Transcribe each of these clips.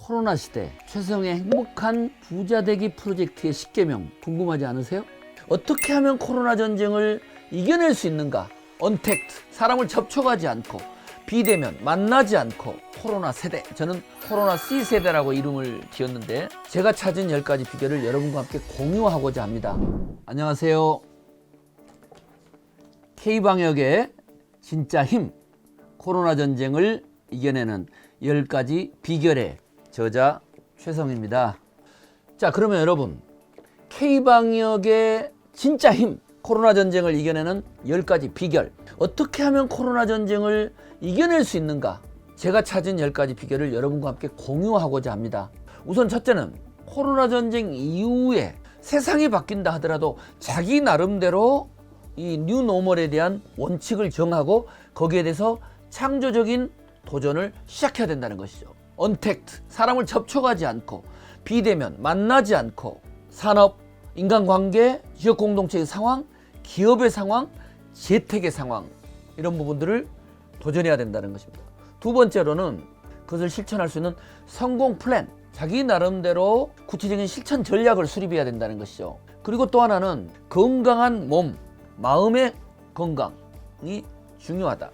코로나 시대 최성의 행복한 부자되기 프로젝트의 10계명 궁금하지 않으세요? 어떻게 하면 코로나 전쟁을 이겨낼 수 있는가? 언택트, 사람을 접촉하지 않고 비대면, 만나지 않고 코로나 세대, 저는 코로나 C세대라고 이름을 지었는데 제가 찾은 10가지 비결을 여러분과 함께 공유하고자 합니다. 안녕하세요. K방역의 진짜 힘, 코로나 전쟁을 이겨내는 10가지 비결의 저자 최성입니다. 자, 그러면 여러분, K방역의 진짜 힘, 코로나 전쟁을 이겨내는 10가지 비결, 어떻게 하면 코로나 전쟁을 이겨낼 수 있는가? 제가 찾은 10가지 비결을 여러분과 함께 공유하고자 합니다. 우선 첫째는 코로나 전쟁 이후에 세상이 바뀐다 하더라도 자기 나름대로 이 뉴노멀에 대한 원칙을 정하고 거기에 대해서 창조적인 도전을 시작해야 된다는 것이죠. 언택트, 사람을 접촉하지 않고 비대면, 만나지 않고 산업, 인간관계, 지역 공동체의 상황, 기업의 상황, 재택의 상황, 이런 부분들을 도전해야 된다는 것입니다. 두 번째로는 그것을 실천할 수 있는 성공 플랜, 자기 나름대로 구체적인 실천 전략을 수립해야 된다는 것이죠. 그리고 또 하나는 건강한 몸, 마음의 건강이 중요하다.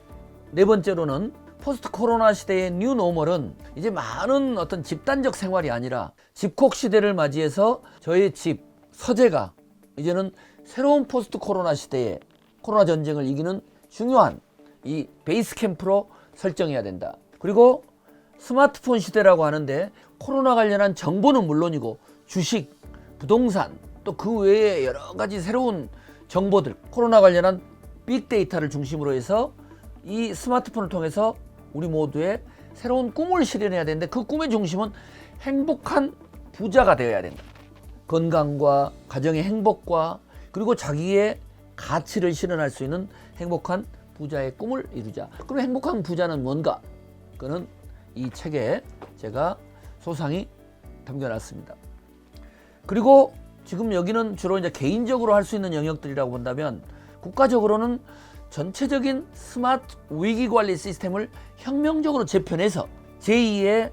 네 번째로는 포스트 코로나 시대의 뉴노멀은 이제 많은 어떤 집단적 생활이 아니라 집콕 시대를 맞이해서 저의 집, 서재가 이제는 새로운 포스트 코로나 시대에 코로나 전쟁을 이기는 중요한 이 베이스 캠프로 설정해야 된다. 그리고 스마트폰 시대라고 하는데 코로나 관련한 정보는 물론이고 주식, 부동산, 또 그 외에 여러 가지 새로운 정보들, 코로나 관련한 빅데이터를 중심으로 해서 이 스마트폰을 통해서 우리 모두의 새로운 꿈을 실현해야 되는데 그 꿈의 중심은 행복한 부자가 되어야 된다. 건강과 가정의 행복과 그리고 자기의 가치를 실현할 수 있는 행복한 부자의 꿈을 이루자. 그럼 행복한 부자는 뭔가? 그는 이 책에 제가 소상히 담겨놨습니다. 그리고 지금 여기는 주로 이제 개인적으로 할 수 있는 영역들이라고 본다면 국가적으로는 전체적인 스마트 위기관리 시스템을 혁명적으로 재편해서 제2의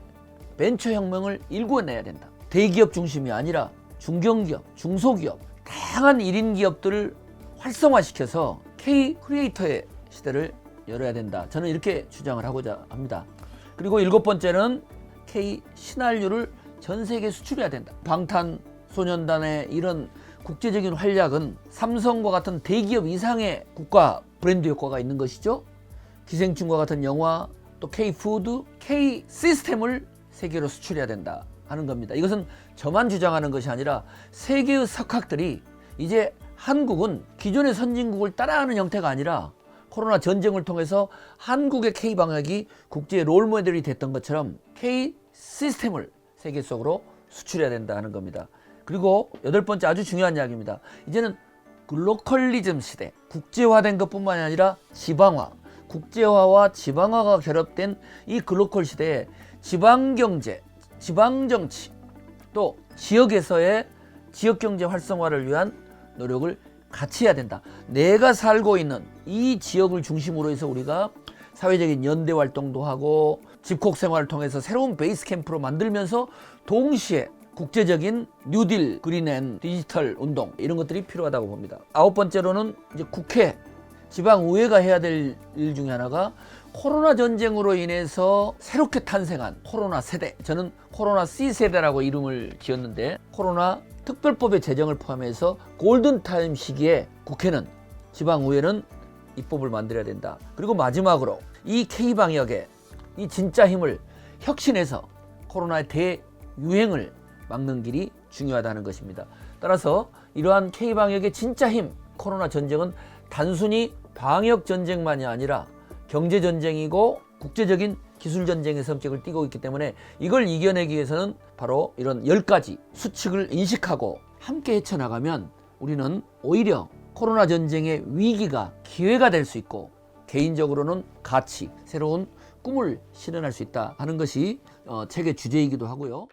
벤처혁명을 일궈내야 된다. 대기업 중심이 아니라 중견기업, 중소기업, 다양한 1인 기업들을 활성화시켜서 K-크리에이터의 시대를 열어야 된다. 저는 이렇게 주장을 하고자 합니다. 그리고 7번째는 K-신한류를 전 세계에 수출해야 된다. 방탄소년단의 이런 국제적인 활약은 삼성과 같은 대기업 이상의 국가 브랜드 효과가 있는 것이죠. 기생충과 같은 영화, 또 K-푸드, K-시스템을 세계로 수출해야 된다 하는 겁니다. 이것은 저만 주장하는 것이 아니라 세계의 석학들이 이제 한국은 기존의 선진국을 따라하는 형태가 아니라 코로나 전쟁을 통해서 한국의 K방역이 국제 롤모델이 됐던 것처럼 K-시스템을 세계 속으로 수출해야 된다 하는 겁니다. 그리고 8번째 아주 중요한 이야기입니다. 이제는 글로컬리즘 시대, 국제화된 것뿐만이 아니라 지방화, 국제화와 지방화가 결합된 이 글로컬 시대에 지방경제, 지방정치, 또 지역에서의 지역경제 활성화를 위한 노력을 같이 해야 된다. 내가 살고 있는 이 지역을 중심으로 해서 우리가 사회적인 연대 활동도 하고 집콕 생활을 통해서 새로운 베이스 캠프로 만들면서 동시에 국제적인 뉴딜, 그린앤 디지털 운동 이런 것들이 필요하다고 봅니다. 9번째로는 이제 국회, 지방의회가 해야 될 일 중에 하나가 코로나 전쟁으로 인해서 새롭게 탄생한 코로나 세대, 저는 코로나 C세대라고 이름을 지었는데 코로나 특별법의 제정을 포함해서 골든타임 시기에 국회는, 지방의회는 입법을 만들어야 된다. 그리고 마지막으로 이 K방역의 이 진짜 힘을 혁신해서 코로나의 대유행을 막는 길이 중요하다는 것입니다. 따라서 이러한 K방역의 진짜 힘, 코로나 전쟁은 단순히 방역 전쟁만이 아니라 경제 전쟁이고 국제적인 기술 전쟁의 성격을 띠고 있기 때문에 이걸 이겨내기 위해서는 바로 이런 10가지 수칙을 인식하고 함께 헤쳐나가면 우리는 오히려 코로나 전쟁의 위기가 기회가 될 수 있고 개인적으로는 가치, 새로운 꿈을 실현할 수 있다 하는 것이 책의 주제이기도 하고요.